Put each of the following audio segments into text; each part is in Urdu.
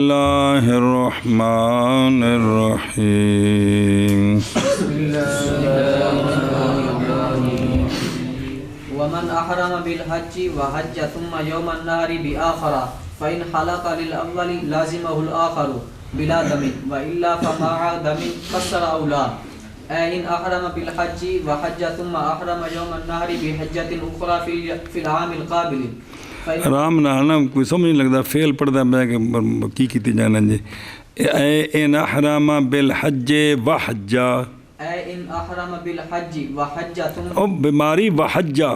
اللہ الرحمن الرحیم ومن احرم بالحج وحج ثم يوم النهر بآخر فإن حلق للأول لازمه الآخر بلا دم وإلا فمع دم قصر أو لا إن أحرم بالحج وحج ثم أحرم يوم النهر بحجة أخرى في العام القابل آرام نال نا کوئی سمجھ نہیں لگتا فعل پڑھتا میں کہ کیتی جانا جی ان احرم بالحج وحجا ان احرم بالحج وحج ثم او بیماری وحجا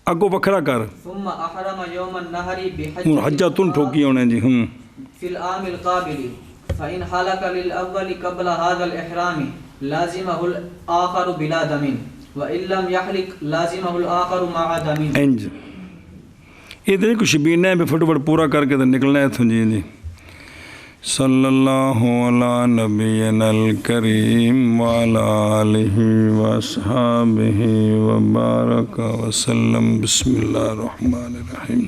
اگو بکھرا کر ثم احرم يوم النهر بحج حجا تن ٹھوکی ہونے جی في العام القابل فإن حلق للأول قبل هذا الإحرام لازمه الآخر بلا دم وإن لم يحلق لازمه الآخر مع دم انج ادھر کچھ شبینہ ہے فٹ فٹ پورا کر کے نکلنا ہے تھو جی صلی اللہ علی نبینا الکریم وعلی آلہ واصحابہ وبارک وسلم بسم اللہ الرحمن الرحیم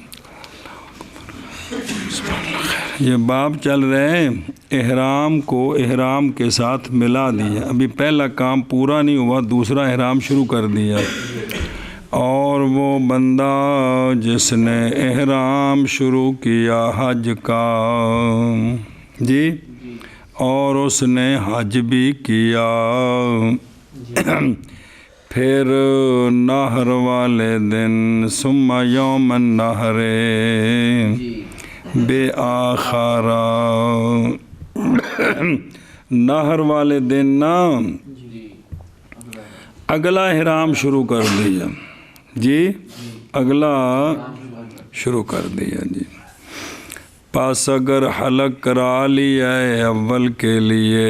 یہ باب چل رہے ہیں احرام کو احرام کے ساتھ ملا دیا ابھی پہلا کام پورا نہیں ہوا دوسرا احرام شروع کر دیا اور وہ بندہ جس نے احرام شروع کیا حج کا جی اور اس نے حج بھی کیا پھر نہر والے دن ثم یوم النہر بے آخرا نہر والے دن نا اگلا احرام شروع کر دیا جی اگلا شروع کر دیا جی پس اگر حلق کرا لیا ہے اول کے لیے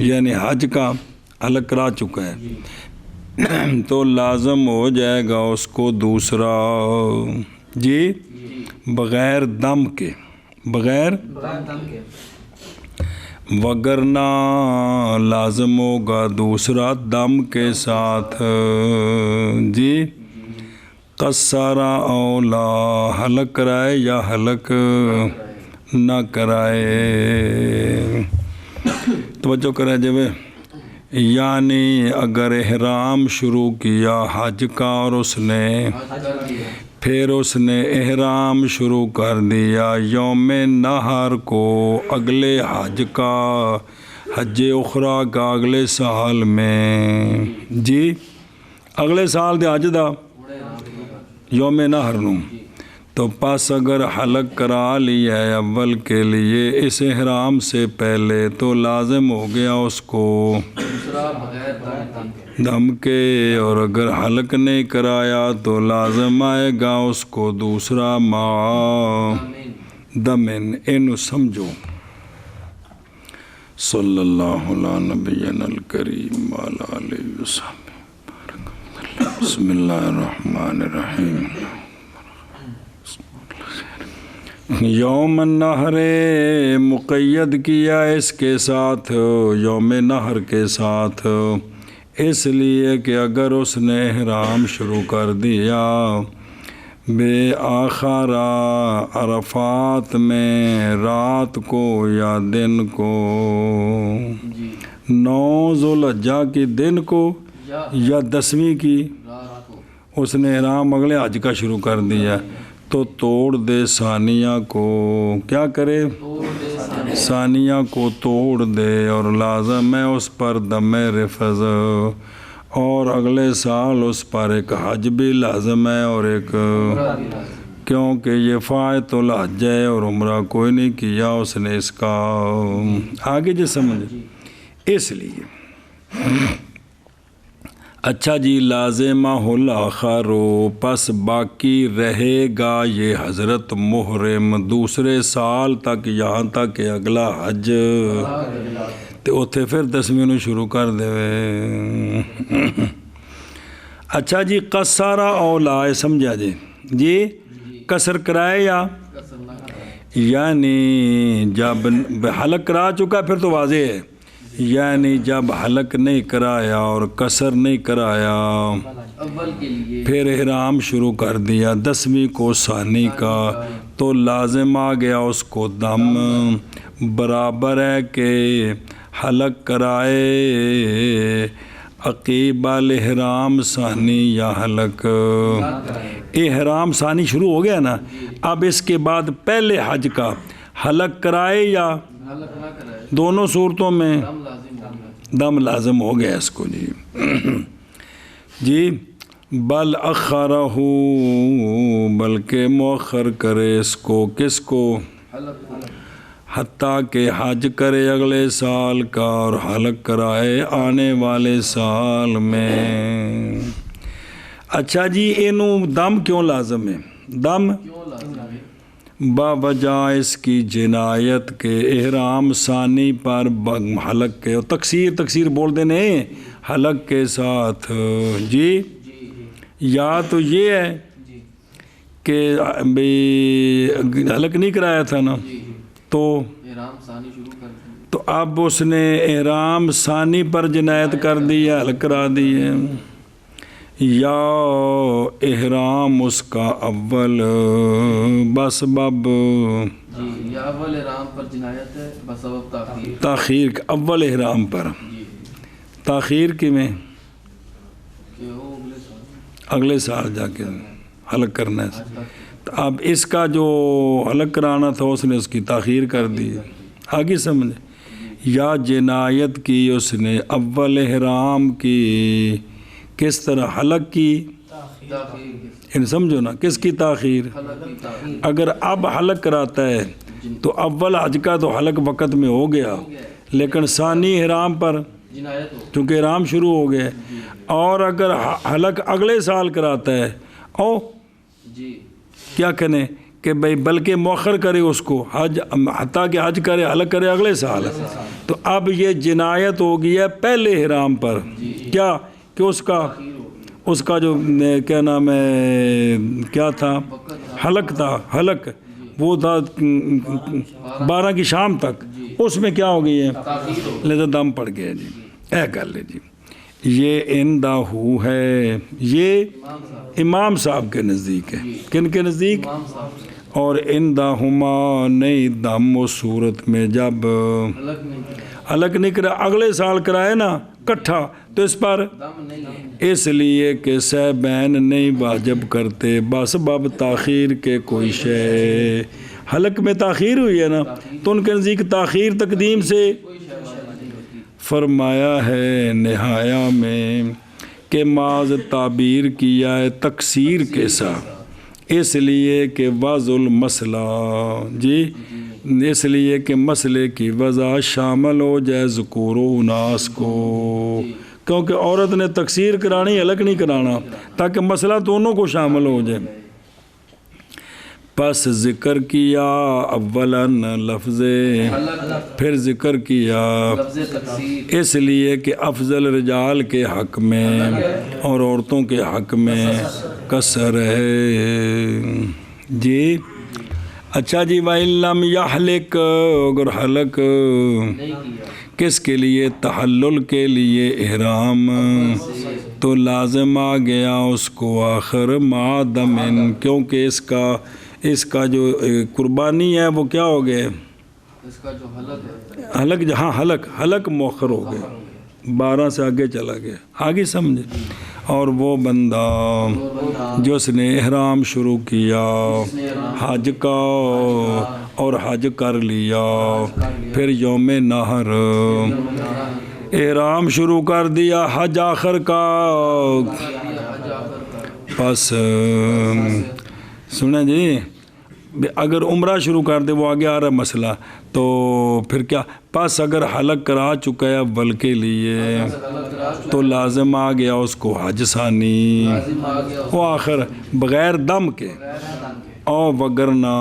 یعنی حج کا حلق کرا چکا ہے تو لازم ہو جائے گا اس کو دوسرا جی بغیر دم کے وگرنہ لازم ہوگا دوسرا دم کے ساتھ جی قصرا اولا حلق کرائے یا حلق نہ کرائے توجہ کرائے جب یعنی اگر احرام شروع کیا حج کا اور اس نے پھر اس نے احرام شروع کر دیا یوم نہر کو اگلے حج کا حج اخرا کا اگلے سال میں جی اگلے سال دے حج دا یوم نہر نو تو پس اگر حلق کرا لیا ہے اول کے لیے اس احرام سے پہلے تو لازم ہو گیا اس کو دم کے اور اگر حلق نہیں کرایا تو لازم آئے گا اس کو دوسرا مع دمن اینو سمجھو صلی اللہ علی نبینا الکریم وعلی آلہ وصحبہ بسم اللہ الرحمن الرحیم یوم النہر مقید کیا اس کے ساتھ یوم نہر کے ساتھ اس لیے کہ اگر اس نے احرام شروع کر دیا بے آخرا عرفات میں رات کو یا دن کو 9 ذوالحجہ کی دن کو یا 10ویں کی اس نے احرام اگلے حج کا شروع کر دیا تو توڑ دے ثانیہ کو کیا کرے ثانیہ کو توڑ دے اور لازم ہے اس پر دم رفض اور اگلے سال اس پر ایک حج بھی لازم ہے اور ایک کیونکہ یہ فائت الحج ہے اور عمرہ کوئی نہیں کیا اس نے اس کا آگے جو سمجھ اس لیے اچھا جی لازمہ الآخر پس باقی رہے گا یہ حضرت محرم دوسرے سال تک یہاں تک کہ اگلا حج تو اتھے پھر 10ویں نو شروع کر دے اچھا جی قصارہ اولا سمجھا جی قصر کرائے یا یعنی جب حلق کرا چکا پھر تو واضح ہے یعنی جب حلق نہیں کرایا اور قصر نہیں کرایا پھر احرام شروع کر دیا 10ویں کو ثانی کا تو لازم آ گیا اس کو دم، برابر ہے کہ حلق کرائے عقیب الاحرام ثانی یا حلق، احرام ثانی شروع ہو گیا نا، اب اس کے بعد پہلے حج کا حلق کرائے یا دونوں صورتوں میں دم لازم ہو گیا اس کو جی۔ جی بل اخرہ، بلکہ مؤخر کرے اس کو، کس کو؟ حتیٰ کہ حج کرے اگلے سال کا اور حلق کرائے آنے والے سال میں۔ اچھا جی انہوں دم کیوں لازم ہے؟ دم باوجہ اس کی جنایت کے احرام ثانی پر حلق کے، تکسیر بول دینے حلق کے ساتھ جی، یا تو یہ ہے کہ حلق نہیں کرایا تھا نا، تو اب اس نے احرام ثانی پر جنایت کر دی ہے، حلق کرا دی ہے، یا احرام اس کا اول بسبب یا اول احرام پر جنایت ہے بسبب تاخیر، اول احرام پر تاخیر کی میں اگلے سال جا کے حلق کرنا ہے، تو اب اس کا جو حلق کرانا تھا اس نے اس کی تاخیر کر دی، آگے سمجھے؟ یا جنایت کی اس نے اول احرام کی، کس طرح حلق کی، ان سمجھو نا کس کی تاخیر؟ اگر اب حلق کراتا ہے تو اول حج کا تو حلق وقت میں ہو گیا، لیکن ثانی احرام پر چونکہ احرام شروع ہو گئے، اور اگر حلق اگلے سال کراتا ہے او کیا کہنے کہ بھئی بلکہ مؤخر کرے اس کو حج، حتیٰ کہ حج کرے حلق کرے اگلے سال، تو اب یہ جنایت ہو گئی ہے پہلے احرام پر، کیا کہ اس کا جو کیا نام ہے کیا تھا، حلق تھا، حلق وہ تھا 12 کی شام تک، اس میں کیا ہو گئی ہے لہذا دم پڑ گیا جی، اے گل ہے جی۔ یہ اندہو ہے، یہ امام صاحب کے نزدیک ہے، کن کے نزدیک؟ اور اندہما نہیں دم اس صورت میں جب حلق نہیں کرا اگلے سال کرائے نا کٹھا، تو اس پر اس لیے کہ سہبین نہیں واجب کرتے بسبب تاخیر کے کوئی شے، حلق میں تاخیر ہوئی ہے نا، تو ان کے نزدیک تاخیر تقدیم سے فرمایا ہے نہایا میں کہ معاذ تعبیر کیا ہے تکسیر کے ساتھ، اس لیے کہ وضع المسئلہ جی، اس لیے کہ مسئلے کی وضع شامل ہو جائے ذکور و اناس کو، کیونکہ عورت نے تکسیر کرانی حلق نہیں کرانا، تاکہ مسئلہ دونوں کو شامل ہو جائے۔ پس ذکر کیا اولاً لفظ، پھر ذکر کیا اس لیے کہ افضل رجال کے حق میں اور عورتوں کے حق میں قصر ہے جی۔ اچھا جی وَإِلَّمْ يَحْلِقْ، اگر حلق کس کے لیے؟ تحلل کے لیے احرام، تو لازم آ گیا اس کو آخر مع دم، کیونکہ اس کا جو قربانی ہے وہ کیا ہو گئے، اس کا جو حلق جہاں حلق مؤخر ہو گئے، 12 سے آگے چلا گیا، آگے سمجھے؟ اور وہ بندہ جو اس نے احرام شروع کیا حج کا اور حج کر لیا، پھر یوم نحر احرام شروع کر دیا حج آخر کا، پس سنیں جی اگر عمرہ شروع کر دے، وہ آگے آ رہا مسئلہ، تو پھر کیا؟ پس اگر حلق کرا چکا ہے اول کے لیے تو لازم آ گیا اس کو حج ثانی، وہ آخر بغیر دم کے، اور وگرنہ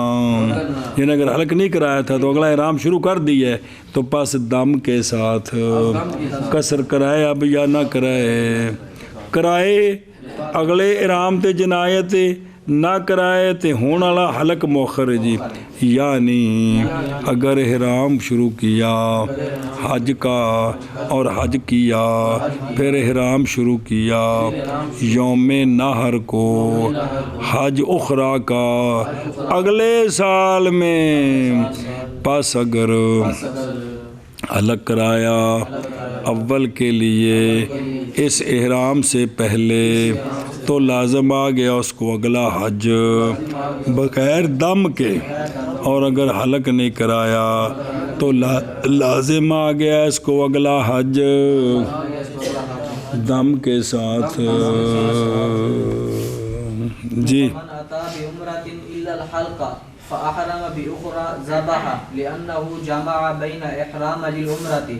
یعنی اگر حلق نہیں کرایا تھا تو اگلا احرام شروع کر دیا ہے، تو پس دم کے ساتھ قصر کرائے اب یا نہ کرائے، کرائے اگلے احرام تے جنایت نہ کرائے تے ہون والا حلق مؤخر ہے جی، یعنی اگر احرام شروع کیا حج کا اور حج کیا پھر احرام شروع کیا یوم نحر کو حج اخرى کا اگلے سال میں، پس اگر حلق کرایا اول کے لیے اس احرام سے پہلے تو لازم آ گیا اس کو اگلا حج بغیر دم کے، اور اگر حلق نہیں کرایا تو لازم آ گیا اس کو اگلا حج دم کے ساتھ جی۔ من أتى بعمرة إلا الحلق فأحرم بأخرى ذبح لأنه جمع بين إحرام للعمرة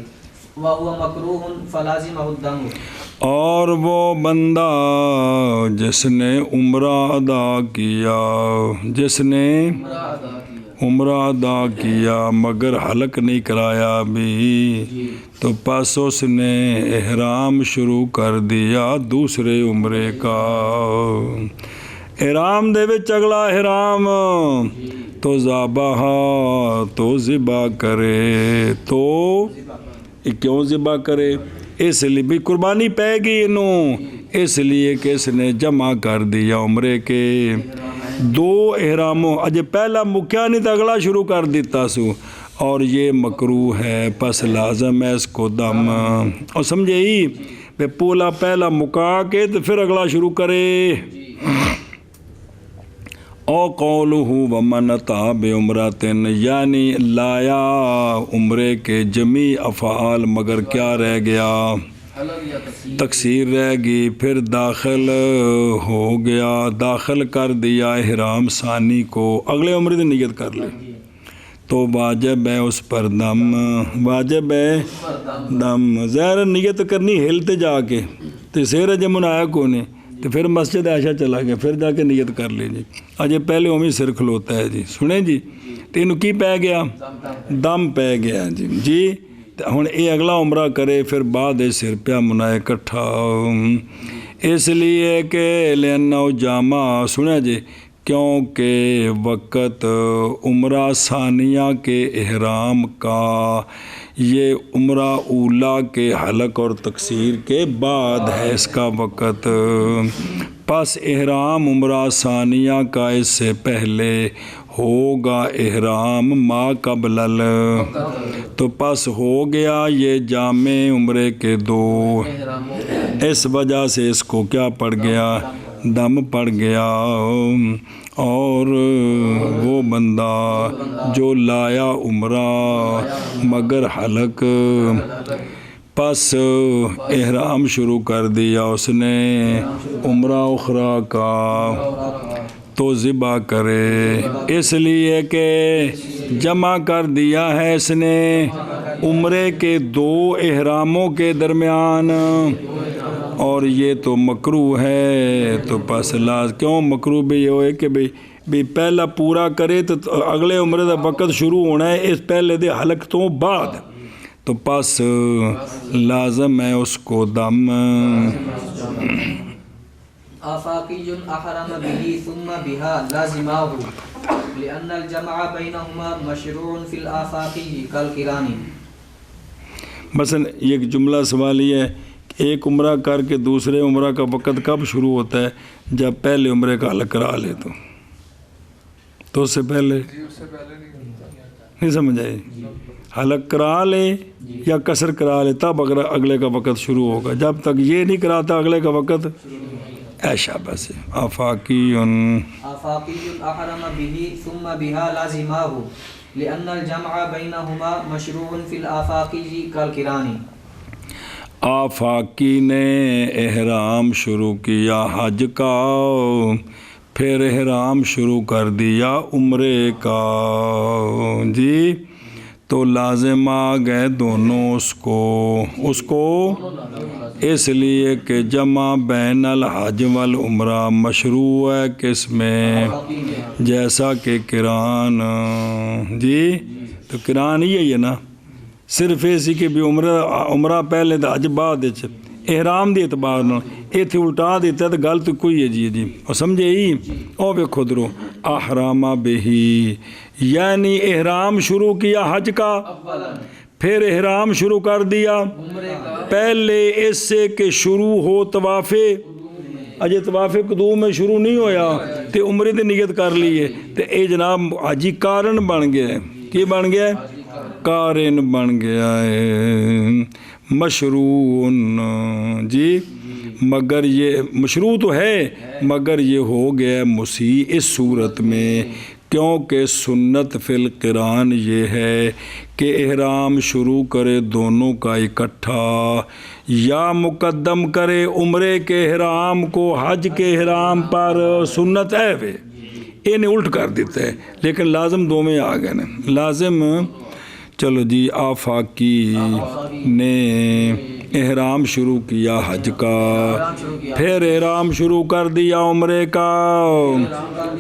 وهو مكروه فلازمه الدم۔ اور وہ بندہ جس نے عمرہ ادا کیا، جس نے عمرہ ادا کیا مگر حلق نہیں کرایا بھی، تو پس اس نے احرام شروع کر دیا دوسرے عمرے کا۔ احرام دے وچ اگلا احرام تو ذبح تو ذبح کرے، تو کیوں ذبح کرے؟ اس لیے بھی قربانی پے گی انہوں، اس لیے کہ اس نے جمع کر دیا عمرے کے دو احراموں، اجے پہلا مکیا نہیں تو اگلا شروع کر دیتا سو، اور یہ مکروہ ہے پس لازم ہے اس کو دم۔ اور سمجھے ہی بے پولا پہلا مکا کے تو پھر اگلا شروع کرے۔ او قولہ ومن اتی بعمرۃ، یعنی لایا عمرے کے جمیع افعال مگر کیا رہ گیا؟ تقصیر رہ گئی، پھر داخل ہو گیا، داخل کر دیا احرام ثانی کو، اگلے عمرے کی نیت کر لے تو واجب ہے اس پر دم، واجب ہے دم۔ ظاہر نیت کرنی ہلتے جا کے تو سیر اجے منایا کو نہیں، تو پھر مسجد عائشہ چلا گیا، پھر جا کے نیت کر لے جی، اجے پہلے اومی سر کھلوتا ہے جی، سنیں جی، تینوں کی پہ گیا؟ دم پہ گیا جی جی۔ ہن یہ اگلا عمرہ کرے پھر بعد سر پیا منائے کٹھا، اس لیے کہ لأنہ جامع، سنیں جی، کیونکہ وقت عمرہ ثانیہ کے احرام کا یہ عمرہ اولا کے حلق اور تقصیر کے بعد ہے اس کا وقت، پس احرام عمرہ ثانیہ کا اس سے پہلے ہوگا احرام ما قبل تو پس ہو گیا یہ جامع عمرے کے دو، اس وجہ سے اس کو کیا پڑ گیا؟ دم پڑ گیا۔ اور وہ بندہ جو لایا عمرہ مگر حلق، پس احرام شروع کر دیا اس نے عمرہ اخرى کا، تو ذبح کرے، اس لیے کہ جمع کر دیا ہے اس نے عمرے کے دو احراموں کے درمیان، اور یہ تو مکروہ ہے، تو پس کیوں مکروہ بھی یہ ہوئے کہ بھی پہلا پورا کرے تو اگلے عمرے دا وقت شروع ہونا ہے اس پہلے دے حلق تو بعد، تو پس لازم ہے اس کو دم۔ آفاقی احرم به ثم بها لازماه لأن الجمع بينهما مشروع في الآفاقی كالقران۔ مثلا یہ جملہ سوال یہ ہے کہ ایک عمرہ کر کے دوسرے عمرہ کا وقت کب شروع ہوتا ہے؟ جب پہلے عمرے کا حلق کرا لے تو اس سے پہلے نہیں سمجھ آئی؟ حلق کرا لے یا قصر کرا لے تب اگلے کا وقت شروع ہوگا، جب تک یہ نہیں کراتا اگلے کا وقت ایشا بس۔ آفاقی احرم به ثم بها لازماه لأن الجمع بينهما مشروع في الآفاقی كالقران۔ آفاقی نے احرام شروع کیا حج کا، پھر احرام شروع کر دیا عمرے کا جی، تو لازم آ گئے دونوں اس کو اس لیے کہ جمع بین الحج والعمرہ مشروع ہے کس میں؟ جیسا کہ قران جی، تو قران یہی ہے نا، صرف ایسی کہ بھی عمرہ پہلے تو حج بعد، احرام ਦੇ ਇਤਬਾਰ ਨਾਲ ਇੱਥੇ ਉਲਟਾ ਦਿੱਤਾ ਤੇ ਗੱਲ ਤਾਂ ਕੋਈ ਹੈ ਜੀ ਉਹ ਸਮਝੇ ਹੀ ਉਹ ਵੇਖੋ ਦਰੋ ਅਹਰਾਮਾ ਬਿਹੀ یعنی احرام شروع کیا حج کا پھر احرام شروع کر دیا پہلے اس سے کہ شروع ہو طواف اجے طواف قدوم میں شروع نہیں ہویا تے عمرے دی نیت کر لیے تے اے جناب حاجی کارن بن گیا ہے کی بن گیا ہے کارن بن گیا ہے مشروع جی مگر یہ مشروع تو ہے مگر یہ ہو گیا مسیح اس صورت میں کیونکہ سنت فی القران یہ ہے کہ احرام شروع کرے دونوں کا اکٹھا یا مقدم کرے عمرے کے احرام کو حج کے احرام پر سنت ہے وہ انہیں الٹ کر دیتا ہے لیکن لازم دو میں آ گئے نا لازم چلو جی آفاقی نے احرام شروع کیا حج کا پھر احرام شروع کر دیا عمرے کا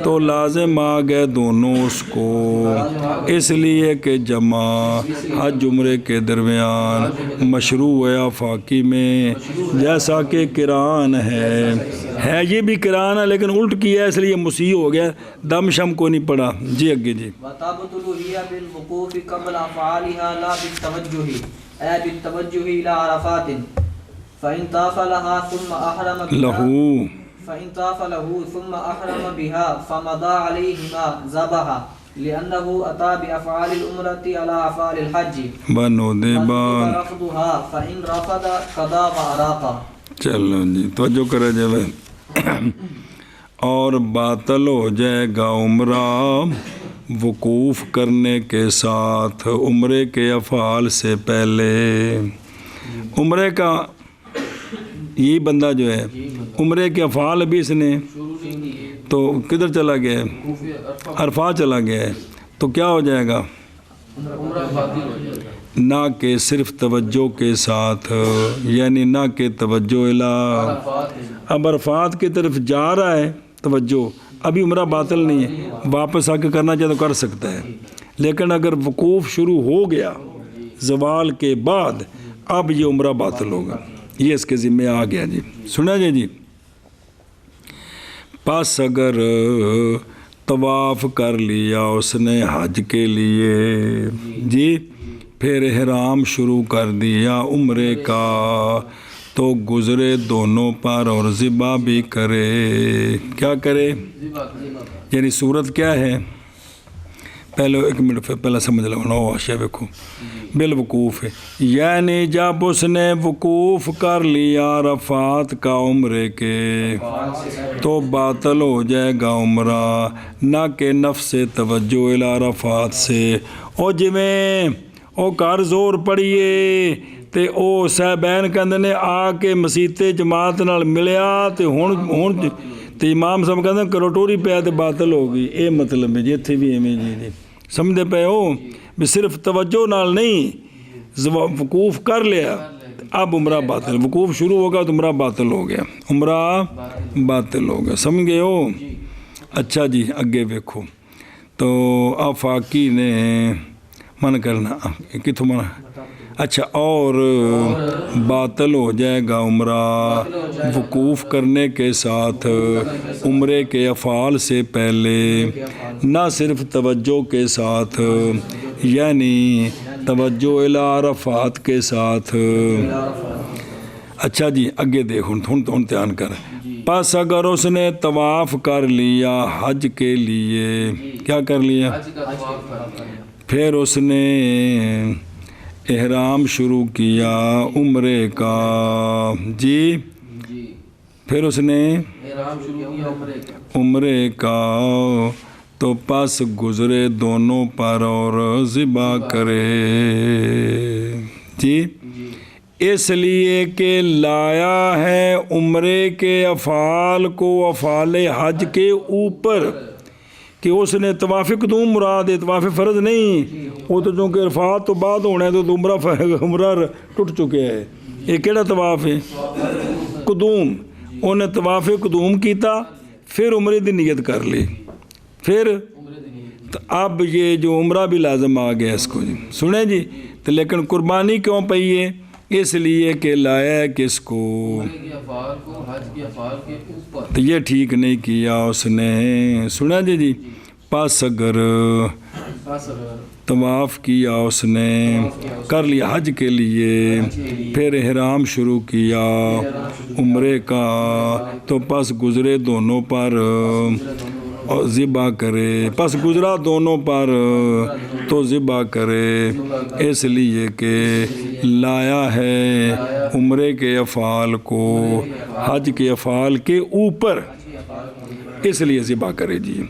تو لازم آ گئے دونوں اس کو اس لیے کہ جمع حج عمرے کے درمیان مشروع ہے آفاقی میں جیسا کہ قران ہے یہ بھی قران ہے لیکن الٹ کیا ہے اس لیے مسیح ہو گیا دم شم کو نہیں پڑا جی اگے جی بالتوجه إلى عرفات فإن طاف لها ثم أحرم ثم أحرم بها فمضى عليهما ذبح لأنه أتى بأفعال العمرة على أفعال الحج بنو دے بان رفضها فإن رفض قضى وأراق چلو جی توجہ کرے جائے اور باطل ہو جائے گا عمرہ وقوف کرنے کے ساتھ عمرے کے افعال سے پہلے عمرے کا یہ بندہ جو ہے عمرے کے افعال ابھی اس نے تو کدھر چلا گیا ہے عرفات چلا گیا ہے تو کیا ہو جائے گا نہ کہ صرف توجہ کے ساتھ یعنی نہ کہ توجہ اب عرفات کی طرف جا رہا ہے توجہ ابھی عمرہ باطل نہیں ہے واپس آ کے کرنا چاہے تو کر سکتا ہے لیکن اگر وقوف شروع ہو گیا زوال کے بعد اب یہ عمرہ باطل ہوگا یہ اس کے ذمہ آ گیا جی سنا جی پس اگر طواف کر لیا اس نے حج کے لیے جی پھر احرام شروع کر دیا عمرے کا تو گزرے دونوں پر اور ذبح بھی کرے کیا کرے یعنی صورت کیا ہے پہلے ایک منٹ پہلے سمجھ لو آشیا دیکھو بالوقوف ہے یعنی جب اس نے وقوف کر لیا عرفات کا عمرے کے تو باطل ہو جائے گا عمرہ نہ کہ نفس توجہ الی عرفات سے او جویں او گھر زور پڑیے تے او صاحبین کہندے نے آ کے مسیت جماعت نال ملیا تے ہن تے امام صاحب کہندے کرو ٹوری پیا تے باطل ہو گئی اے مطلب ہے جی اتھے بھی ایویں جی سمجھے پے ہو بھی صرف توجہ نال نہیں وقوف کر لیا اب عمرہ باطل وقوف شروع ہوگا تو عمرہ باطل ہو گیا عمرہ باطل ہو گیا سمجھ گئے ہو اچھا جی اگے ویکھو تو آفاقی نے من کرنا کتوں منع اچھا اور باطل ہو جائے گا عمرہ وقوف کرنے کے ساتھ عمرے کے افعال سے پہلے نہ صرف توجہ کے ساتھ یعنی توجہ الی عرفات کے ساتھ اچھا جی اگے دیکھو ہن دھیان کر پس اگر اس نے طواف کر لیا حج کے لیے کیا کر لیا پھر اس نے احرام شروع کیا عمرے کا جی پھر اس نے عمرے کا تو پس گزرے دونوں پر اور ذبح کرے جی اس لیے کہ لایا ہے عمرے کے افعال کو افعال حج کے اوپر کہ اس نے طواف قدوم مراد ہے طواف فرض نہیں وہ تو چونکہ عرفات تو بعد ہونا ہے تو عمرہ ٹوٹ چکے ہے یہ کیڑا طواف ہے قدوم انہیں طواف قدوم کیتا پھر عمرے دی نیت کر لی پھر اب یہ جو عمرہ بھی لازم آ گیا اس کو جی سنیں جی تو لیکن قربانی کیوں پئی ہے اس لیے کہ لایا ہے کس کو؟ عمرے کے افعال کو حج کے افعال کے اوپر. تو یہ ٹھیک نہیں کیا اس نے. سنا جی. پس اگر بس اگر طواف کیا اس نے، کر لیا حج کے لیے، پھر احرام شروع کیا عمرے کا، تو پس گزرے دونوں پر اور ذبح کرے. پس گزرا دونوں پر تو ذبح کرے، اس لیے کہ لایا ہے عمرے کے افعال کو حج کے افعال کے اوپر، اس لیے ذبح کرے جی.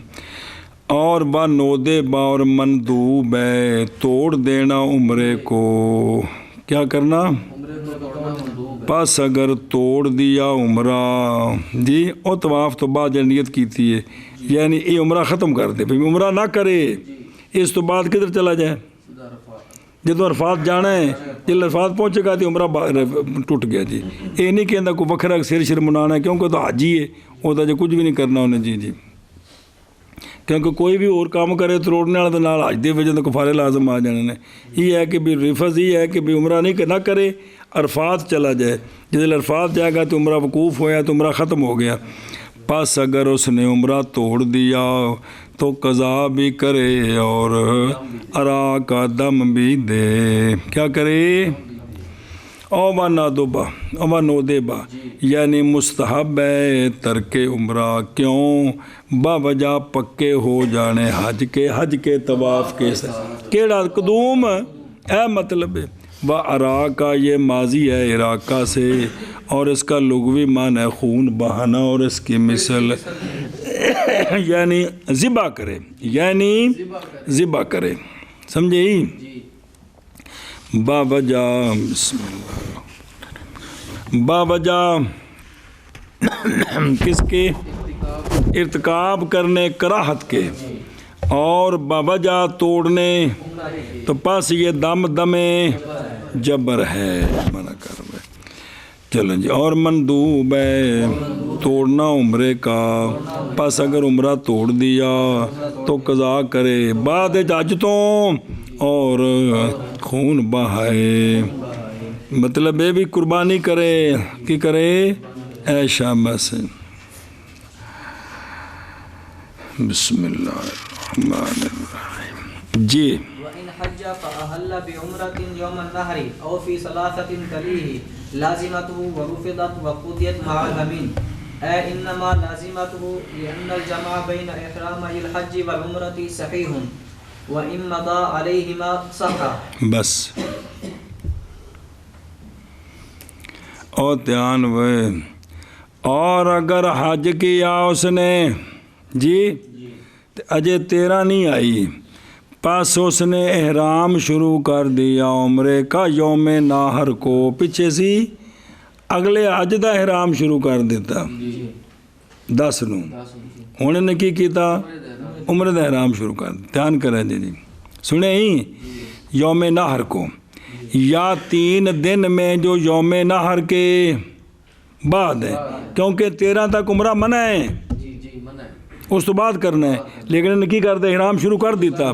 اور با نودے با اور مندوب ہے توڑ دینا عمرے کو. کیا کرنا؟ عمرے کو توڑنا مندوب ہے. پس اگر توڑ دیا عمرہ جی، اور طواف تو بعد نیت کی تھی ہے، یعنی یہ عمرہ ختم کر دے، بھئی عمرہ نہ کرے، اس تو بعد کدھر چلا جائے؟ جدو عرفات جانا ہے، جب عرفات پہنچے گا تو عمرہ ٹوٹ گیا جی. یہ نہیں کہنا کوئی وکھرا سر منانا ہے، کیونکہ تو حاجی ہے وہ تو کچھ بھی نہیں کرنا انہیں جی. کیونکہ کوئی بھی اور کام کرے تو روڑنے والا تو نال حج دے وجہ تو کفارے لازم آ جانے نے. یہ ہے کہ بھی رفظ یہ ہے کہ بھی عمرہ نہ کرے، عرفات چلا جائے. جس عرفات جائے گا تو عمرہ وقوف ہویا تو عمرہ ختم ہو گیا. پس اگر اس نے عمرہ توڑ دیا تو قضا بھی کرے اور ارا کا دم بھی دے. کیا کرے؟ اوبا نادوبا اوبا نودبا، یعنی مستحب ہے ترک عمرہ. کیوں؟ باوجہ پکے ہو جانے حج کے طواف کے ساتھ. کیڑا قدوم اے مطلب ہے. و ارا کا یہ ماضی ہے عراقہ سے، اور اس کا لغوی معنی ہے خون بہانا، اور اس کی مثل یعنی ذبح کرے، یعنی ذبح کرے. سمجھے ہی؟ باوجہ بسم اللہ باوجہ کس کے؟ ارتکاب کرنے کراہت کے، اور باوجہ توڑنے، تو پس یہ دم جبر ہے، منع کر رہے. چلو جی. اور مندوب ہے توڑنا عمرے کا. پس اگر عمرہ توڑ دیا تو قضا کرے بعد حاجتوں اور خون بہائے. مطلب یہ بھی قربانی کرے کہ کرے ایشا بس. بسم اللہ الرحمن الرحیم جی. وَإِنْ حَجَّ فَأَحَلَّ بِعُمْرَةٍ يَوْمَ النَّحْرِ أَوْ فِي صَلَاثَةٍ تَلِيهِ لَازِمَتُهُ وَرُفِضَتْ وَقُضِيَتْ مَعَ الْيَمِينِ. إِنَّمَا لَازِمَتُهُ لِأَنَّ الْجَمْعَ بَيْنَ إِحْرَامَيِ الْحَجِّ وَالْعُمْرَةِ صَحِيحٌ وَإِنْ مَضَى عَلَيْهِمَا صَحَّ. بس اور دھیان ہوئے. اور اگر حج کیا اس نے جی، اجے 13 نہیں آئی، پس اس نے احرام شروع کر دیا عمرے کا یوم ناہر کو. پیچھے سی اگلے حج دا احرام شروع کر دیتا 10 نو. انہوں نے کی کیتا؟ عمرے دا احرام شروع کر دیا. دھیان کریں جی. سنیں ہی یوم ناہر کو، یا 3 دن میں جو یوم ناہر کے بعد ہے، کیونکہ 13 تک عمرہ منع ہے، اس تو بعد کرنا ہے. لیکن انہیں کی کرتے احرام شروع کر دیتا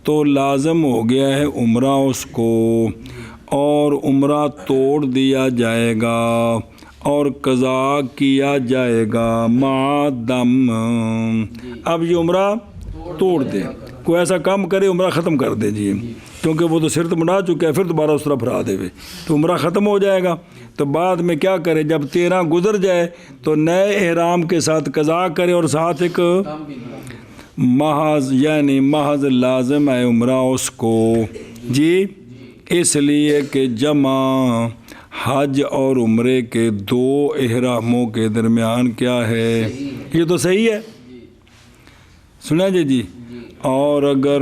تو لازم ہو گیا ہے عمرہ اس کو، اور عمرہ توڑ دیا جائے گا اور قضا کیا جائے گا مع دم. اب یہ عمرہ توڑ دے، کوئی ایسا کام کرے عمرہ ختم کر دے جی، کیونکہ وہ تو سر تو منڈا چکا ہے، پھر دوبارہ اس طرح پھرا دے تو عمرہ ختم ہو جائے گا. تو بعد میں کیا کرے؟ جب 13 گزر جائے تو نئے احرام کے ساتھ قضا کرے، اور ساتھ ایک محض یعنی محض لازم ہے عمرہ اس کو جی. اس لیے کہ جمع حج اور عمرے کے 2 احراموں کے درمیان کیا ہے؟ یہ تو صحیح ہے. سنا جی. اور اگر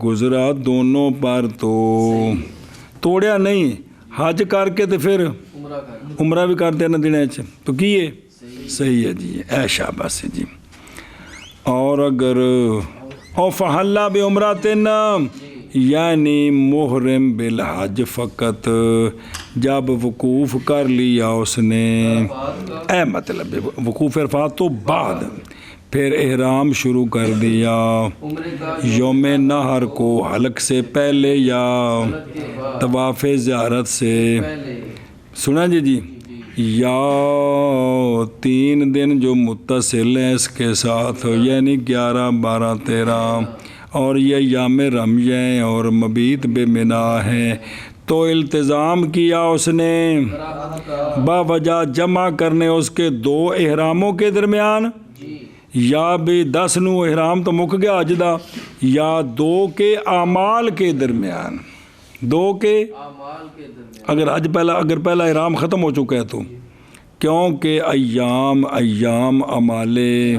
گزرا دونوں پر تو توڑیا نہیں، حج کر کے تو پھر عمرہ بھی کرتے نہ دینے تو کیے صحیح ہے جی. ایشا بس جی. اور اگر او فحلہ بعمرۃ، یعنی محرم بالحج فقط جب وقوف کر لیا اس نے، اے مطلب وقوف عرفات تو بعد پھر احرام شروع کر دیا عمرے کا یوم نہر کو حلق سے پہلے یا کے بعد طواف زیارت سے پہلے سنا جی یا 3 دن جو متصل ہیں اس کے ساتھ یعنی 11 12 13 اور یہ ایام رمیہ ہیں اور مبیت بے منا ہیں تو التزام کیا اس نے باوجہ جمع کرنے اس کے 2 احراموں کے درمیان یا بھی 10 نو احرام تو مک گیا اج دا یا 2 کے اعمال کے درمیان 2 کے اعمال کے درمیان اگر پہلا احرام ختم ہو چکا ہے تو کیونکہ ایام عمالے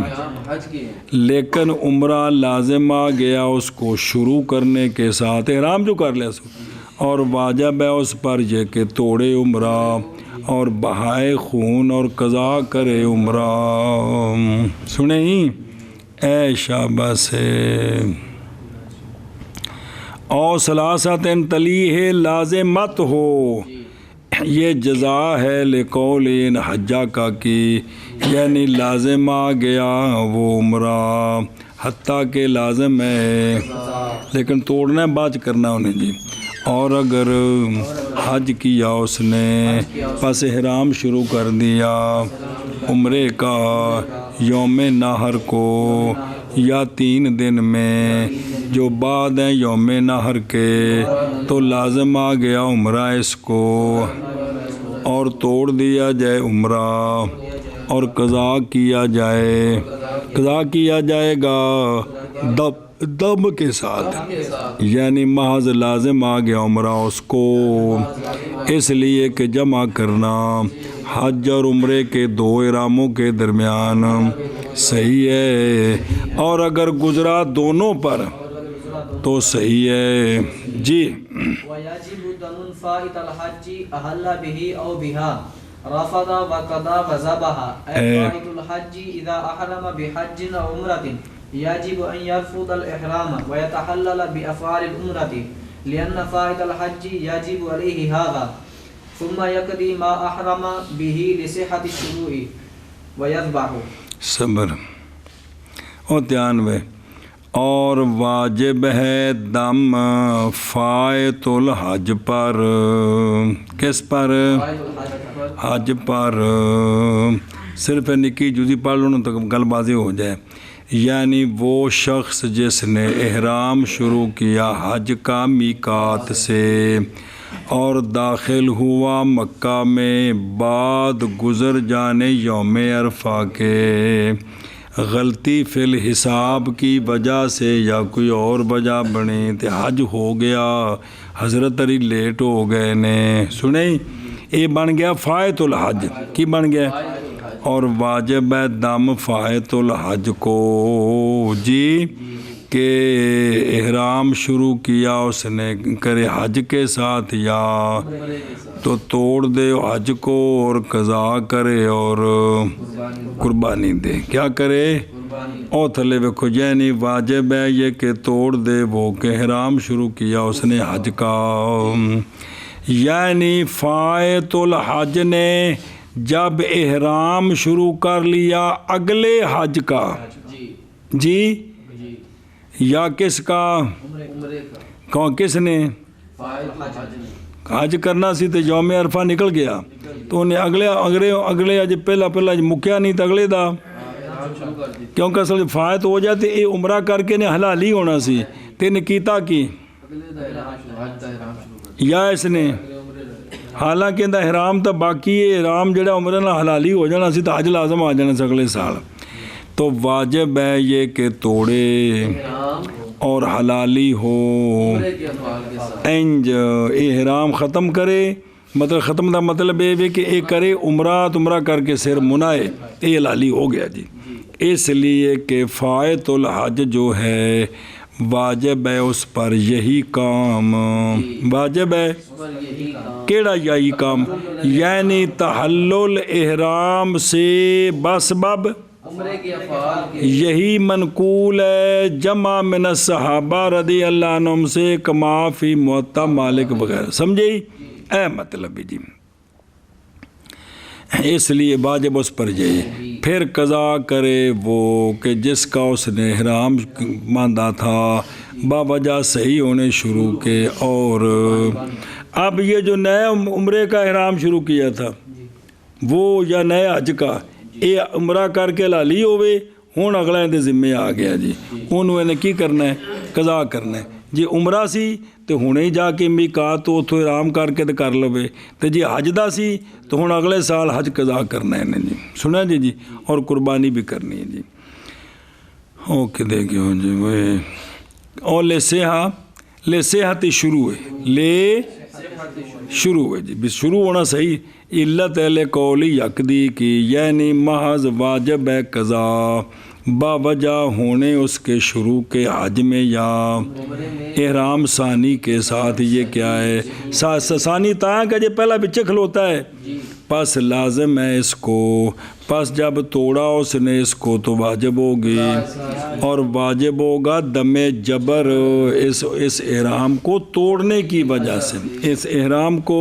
حج کے ہیں لیکن عمرہ لازم آ گیا اس کو شروع کرنے کے ساتھ احرام جو کر لیا سو اور واجب ہے اس پر یہ کہ توڑے عمرہ اور بہائے خون اور قضا کرے عمرہ سنیں ہی اے شابہ سے او ثلاثت تلیہ لازمت ہو یہ جزا ہے لقول ان حجہ کا کی یعنی لازم آ گیا وہ عمرہ حتیٰ کہ لازم ہے لیکن توڑنا ہے بعد کرنا انہیں جی اور اگر حج کیا اس نے پس احرام شروع کر دیا عمرے کا یوم نہر کو یا 3 دن میں جو بعد ہیں یوم نہر کے تو لازم آ گیا عمرہ اس کو اور توڑ دیا جائے عمرہ اور قضا کیا جائے گا دم کے ساتھ یعنی محض لازم آ گیا عمرہ اس کو اس لیے کہ جمع کرنا حج اور عمرے کے 2 احراموں کے درمیان صحیح ہے اور اگر گزرا دونوں پر تو صحیح ہے جی وَيَجِبُ دَمٌ فَائِتَ الْحَجِّ أَحَلَّ بِهِ أَوْ بِهَا رَفَضَ وَقَضَى وَذَبَحَ فَائِتُ الْحَجِّ إِذَا أَحْرَمَ بِحَجٍّ أَوْ عُمْرَةٍ يَجِبُ أَنْ يَرْفُضَ الْإِحْرَامَ وَيَتَحَلَّلَ بِأَفْعَالِ الْعُمْرَةِ لِأَنَّ فَائِتَ الْحَجِّ يَجِبُ عَلَيْهِ هَذَا ثُمَّ يَقْضِي مَا أَحْرَمَ بِهِ لِصِحَّةِ الشُّرُوعِ وَيَذْبَحُ صبر اور دھیان میں اور واجب ہے دم فائت الحج پر کس پر حج پر صرف نکی جزی پڑھ لو نا تو گل بازی ہو جائے یعنی وہ شخص جس نے احرام شروع کیا حج کا میقات سے اور داخل ہوا مکہ میں بعد گزر جانے یوم عرفہ کے غلطی فی الحساب کی وجہ سے یا کوئی اور وجہ بنی تو حج ہو گیا حضرت علی لیٹ ہو گئے نے سنیں یہ بن گیا فائت الحج کی بن گیا اور واجب ہے دم فائت الحج کو جی کہ احرام شروع کیا اس نے کرے حج کے ساتھ یا تو توڑ دے حج کو اور قضا کرے اور قربانی دے کیا کرے اور تھلے ویکھو یعنی واجب ہے یہ کہ توڑ دے وہ کہ احرام شروع کیا اس نے حج کا یعنی فائت الحج نے جب احرام شروع کر لیا اگلے حج کا جی یا کس کا کون کس نے حج کرنا سی تو یوم عرفہ نکل گیا تو انہیں اگلے اج پہلا مکیا نہیں تو اگلے دا کیونکہ اصل فائت ہو جاتی یہ عمرہ کر کے نے حلالی ہونا سی تے نے کیتا کی یا اس نے حالانکہ اندہ احرام تا باقی احرام جڑا عمرہ نہ حلالی ہو جانا سی تو حج لازم آ جانا سی اگلے سال تو واجب ہے یہ کہ توڑے اور حلالی ہو انج احرام ختم کرے مطلب ختم دا مطلب یہ کہ ایک کرے عمرہ کر کے سر منائے یہ حلالی ہو گیا جی اس لیے کہ فائت الحج جو ہے واجب ہے اس پر یہی کام واجب ہے کیڑا یہی کام یعنی تحلل احرام سے بسبب یہی منقول ہے جمع من الصحابہ رضی اللہ عنہم سے کما فی موطا مالک وغیرہ سمجھے اے مطلب جی اس لیے واجب اس پر یہی. پھر قضا کرے وہ کہ جس کا اس نے احرام باندھا تھا باوجہ صحیح ہونے شروع کے. اور اب یہ جو نئے عمرے کا احرام شروع کیا تھا وہ یا نئے حج کا یہ عمرہ کر کے لالی ہوئے ہوں اگلا دے ذمے آ گیا جی. انہوں نے کی کرنا ہے قضا کرنا ہے جی. عمرہ سی تو ہنے ہی جا کے میقات تو اتوں احرام کر کے تو کر لوے تو جی حج دا سی تو ہوں اگلے سال حج قضا کرنا ہے جی. سنا جی. اور قربانی بھی کرنی ہے جی. اوکے دیکھو جی وہ اور لے صحت شروع ہے لے شروع ہے جی. شروع ہونا صحیح. علت اہل قول یکدی کی یعنی محض واجب ہے قضا باوجہ ہونے اس کے شروع کے حج میں یا احرام ثانی کے ساتھ. یہ کیا ہے ثانی تاں کہ یہ پہلا بچے کھلوتا ہے پس لازم ہے اس کو. پس جب توڑا اس نے اس کو تو واجب ہوگی اور واجب ہوگا دم جبر اس احرام کو توڑنے کی وجہ سے. اس احرام کو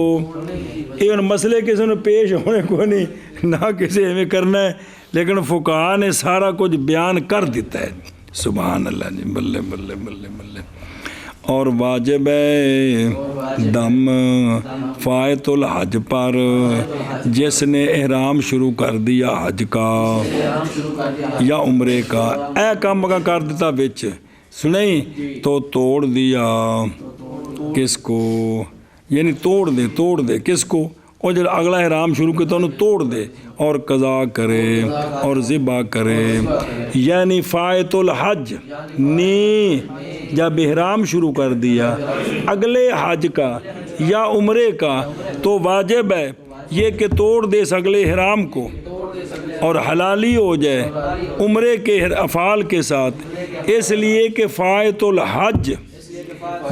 یہ مسئلے کسی نے پیش ہونے کو نہیں نہ کسی ہمیں کرنا ہے لیکن فقہاء نے سارا کچھ بیان کر دیتا ہے. سبحان اللہ جی. بلے بلے بلے بلے. اور واجب ہے دم فائت الحج پر جس نے احرام شروع کر دیا حج کا یا عمرے کا. اے کام کا کر دیتا بچ سنیں تو توڑ دیا کس کو یعنی توڑ دے کس کو اور جب اگلا احرام شروع کیا تو انہوں توڑ دے اور قضا کرے اور ذبح کرے. یعنی فائت الحج نی جب احرام شروع کر دیا اگلے حج کا یا عمرے کا تو واجب ہے یہ کہ توڑ دے اس اگلے احرام کو اور حلالی ہو جائے عمرے کے افعال کے ساتھ. اس لیے کہ فائت الحج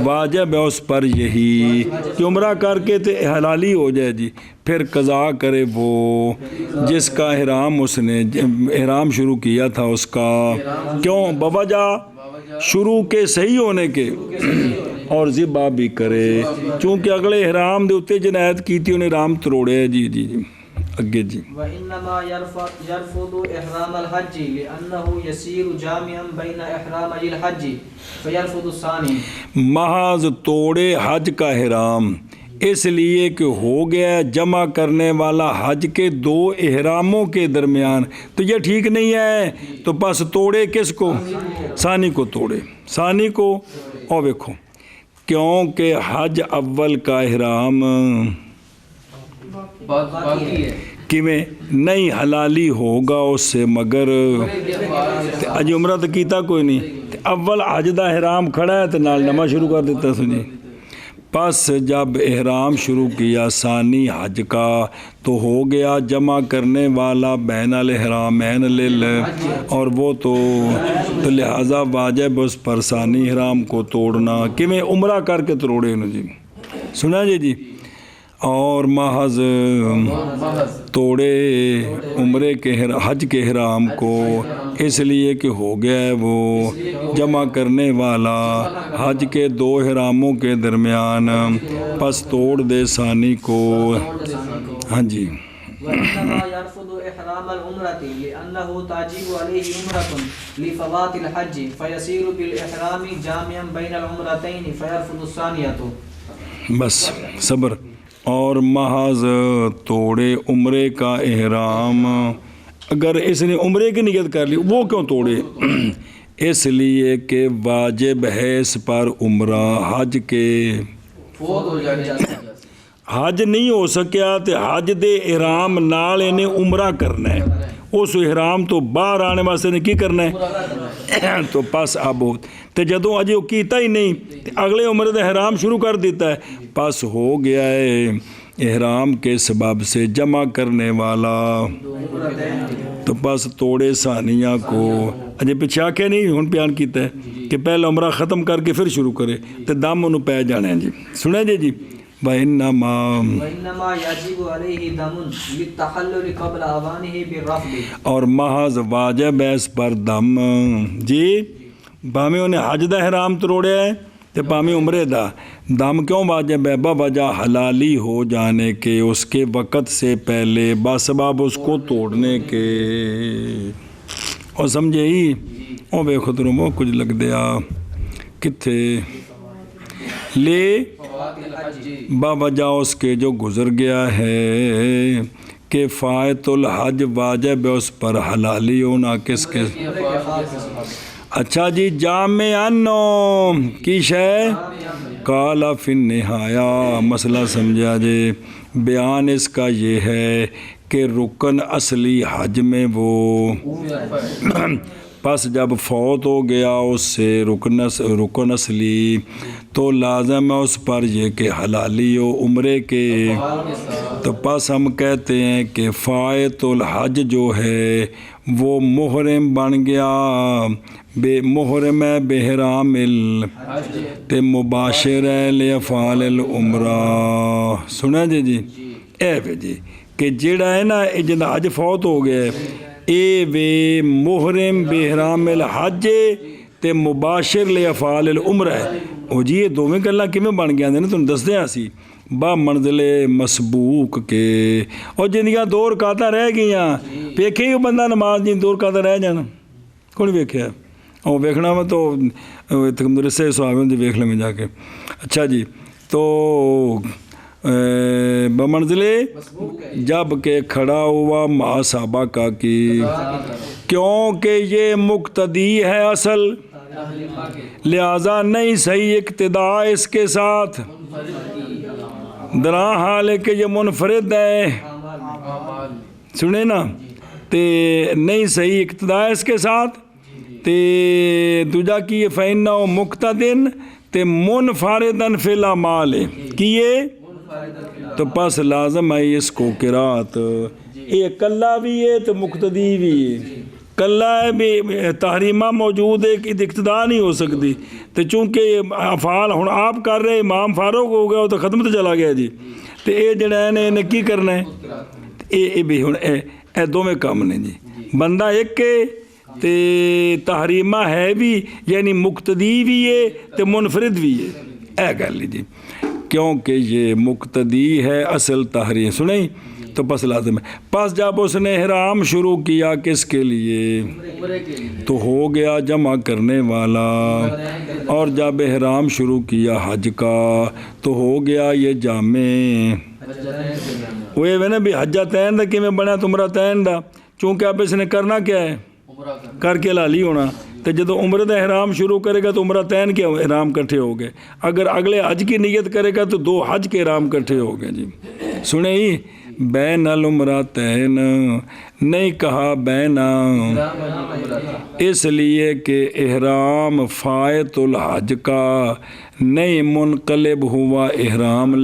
واجب ہے اس پر یہی کہ عمرہ کر کے تو حلالی ہو جائے جی. پھر قضا کرے وہ جس کا احرام اس نے احرام شروع کیا تھا اس کا کیوں بوجہ شروع کے صحیح ہونے کے اور ذبح بھی کرے چونکہ اگلے احرام دے اتے جنایت کی تھی انہیں احرام تروڑے. جی جی جی اگے جی. وَإِنَّمَا يَرْفُضُ إِحْرَامَ الْحَجِّ لِأَنَّهُ يَسِيرُ جَامِعًا بَيْنَ إِحْرَامَيِ الْحَجِّ فَيَرْفُضُ الثَّانِي. محض توڑے حج کا احرام اس لیے کہ ہو گیا جمع کرنے والا حج کے دو احراموں کے درمیان تو یہ ٹھیک نہیں ہے تو بس توڑے کس کو ثانی کو توڑے ثانی کو. اور دیکھو کیونکہ حج اول کا احرام کیویں نہیں حلالی ہوگا اس سے مگر اج عمرہ تو کیتا کوئی نہیں اول حج دا احرام کھڑا ہے تو نال نما شروع کر دیتا سنی. پس جب احرام شروع کیا ثانی حج کا تو ہو گیا جمع کرنے والا بین الحرامین اور وہ تو لہذا واجب اس پر ثانی احرام کو توڑنا کیویں عمرہ کر کے توڑے نا جی. سنا جی. اور محض توڑے عمرے کے حج کے احرام کو اس لیے کہ ہو گیا ہے وہ جمع کرنے والا حج کے دو احراموں کے درمیان پس توڑ دے ثانی کو. ہاں جی. وَإِنَّمَا يَرْفُضُ إِحْرَامَ الْعُمْرَةِ لِأَنَّهُ تَعْجِبُ عَلَيْهِ عُمْرَةٌ لِفَوَاتِ الْحَجِّ فَيَسِيرُ بِالْإِحْرَامِ جَامِعًا بَيْنَ الْعُمْرَتَيْنِ فَيَرْفُضُ الثَّانِيَةُ. بس صبر. اور محض توڑے عمرے کا احرام اگر اس نے عمرے کی نیت کر لی وہ کیوں توڑے اس لیے کہ واجب ہے اس پر عمرہ حج کے حج نہیں ہو سکیا تو حج دے احرام نال انہیں عمرہ کرنا ہے اس احرام تو باہر آنے واسطے نے کی کرنا ہے تو پس اب تو جدوں اجے وہ کیتا ہی نہیں اگلے عمرے دا احرام شروع کر دیتا ہے پس ہو گیا ہے احرام کے سبب سے جمع کرنے والا تو پس توڑے ثانیہ کو اجے پیچھے آکے نہیں ہن بیان کیتا ہے کہ پہلے عمرہ ختم کر کے پھر شروع کرے تو دم انہوں پہ جانے ہیں جی. سنیں جی. وَإِنَّمَا يَجِبُ عَلَيْهِ دَمٌ لِلتَّحَلُّلِ قَبْلَ أَوَانِهِ بِالرَّفْضِ. اور محض واجب ہے اس پر دم جی بھامے انہیں حج دا احرام تروڑے ہے تے پامی عمرے دا دم کیوں واجب ہے؟ بوجہ حلالی ہو جانے کے اس کے وقت سے پہلے، باسباب اس کو توڑنے کے۔ اور سمجھے ہی او بے خطروں وہ کچھ لگ دیا کتھے لے بوجہ اس کے جو گزر گیا ہے کہ فائت الحج واجب ہے اس پر حلالی ہونا کس کے؟ اچھا جی جامع انو کی شے کالا فی النہایا، مسئلہ سمجھا جی۔ بیان اس کا یہ ہے کہ رکن اصلی حج میں وہ پس جب فوت ہو گیا اس سے رکن اصلی تو لازم ہے اس پر یہ کہ حلالی ہو عمرے کے، تو پس ہم کہتے ہیں کہ فائت الحج جو ہے وہ محرم بن گیا، بے محرم ہے بحرام تے مباشر ہے لافعال العمرہ۔ سنا جی اے پہ جی کہ جڑا ہے نا جنہا حج فوت ہو گیا ہے اے وے محرم بحرام الحج تے مباشر لافعال العمرہ ہے۔ او جی یہ دوویں گلاں کیویں بن گیا نے تم دس دیا سی با منزل مسبوق کے، اور جندیاں 2 رکعتاں رہ گئیاں ویکھے ہی بندہ نماز نہیں 2 رکعتاں رہ جانا کون ویکھیا اور ویکھنا میں تو مدرسے صحابہ دی ویکھ لیں جا کے۔ اچھا جی تو بمنزل جب کہ کھڑا ہوا مع صحابہ کا کی، کیونکہ یہ مقتدی ہے اصل لہذا نہیں صحیح اقتداء اس کے ساتھ، درا حال ہے کہ یہ منفرد ہے، سنے نا تے نہیں صحیح اقتداء اس کے ساتھ تے دوجا کی فإنہ مقتدن تے منفردن فی الاعمال کیے، تو پس لازم ہے اس کو قرات یہ کلا بھی ہے تو مقتدی بھی ہے، کلا ہے بھی تحریمہ موجود ہے کہ اقتداء نہیں ہو سکتی، تو چونکہ افعال ہن آپ کر رہے امام فاروق ہو گیا تو ختم تو چلا گیا جی، تو یہ جڑا ہے انہیں کی کرنا ہے اے بھی ہن اے دوویں کام نے جی، بندہ ایک کے تے تحریمہ ہے بھی یعنی مقتدی بھی ہے تے منفرد بھی ہے، اے گل جی کیونکہ یہ مقتدی ہے اصل تحریم سنیں تو پس لازم ہے۔ پس جب اس نے احرام شروع کیا کس کے لیے تو ہو گیا جمع کرنے والا، اور جب احرام شروع کیا حج کا تو ہو گیا یہ جامع، وہ نا بھی حجہ تین دا کہ میں بنا عمرہ تین دا، چونکہ اب اس نے کرنا کیا ہے کر کے لالی ہونا، تو جدو عمرہ دا احرام شروع کرے گا تو عمرہ تین کے احرام کٹھے ہو گئے، اگر اگلے حج کی نیت کرے گا تو 2 حج کے احرام کٹھے ہو گئے جی۔ سنیں ہی بین العمرتین نہیں کہا بین، اس لیے کہ احرام فائت الحج کا نہیں منقلب ہوا احرام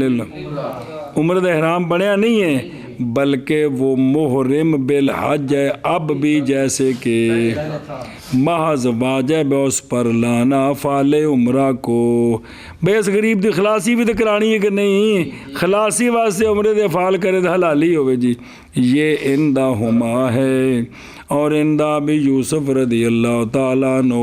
عمرہ دا احرام بنیا نہیں ہے بلکہ وہ محرم بالحج ہے اب بھی، جیسے کہ محض واجب ہے اس پر لانا فعال عمرہ کو۔ بھئی اس غریب دی خلاصی بھی تو کرانی ہے کہ نہیں، خلاصی واسطے عمرے دے فعال کرے تو حلالی ہوئے جی، یہ اندہ ہما ہے، اور اندہ بھی یوسف رضی اللہ تعالیٰ عنہ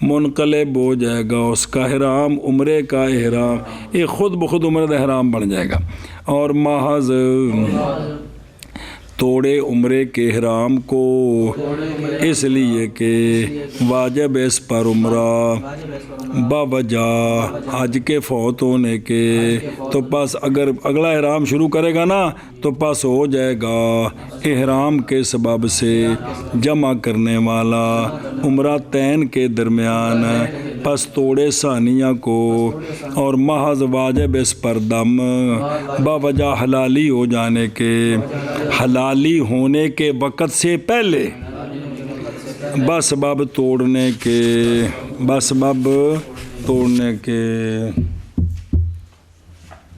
منقلب ہو جائے گا اس کا احرام عمرے کا احرام، یہ خود بخود عمرہ دا احرام بن جائے گا، اور محض توڑے عمرے کے احرام کو اس لیے کہ واجب اس پر عمرہ باوجہ حج کے فوت ہونے کے، تو پس اگر اگلا احرام شروع کرے گا نا تو پس ہو جائے گا احرام کے سبب سے جمع کرنے والا عمرہ تین کے درمیان، پس توڑے ثانیہ کو، اور محض واجب اس پر دم باوجہ حلالی ہو جانے کے، حلالی ہونے کے وقت سے پہلے بسبب توڑنے کے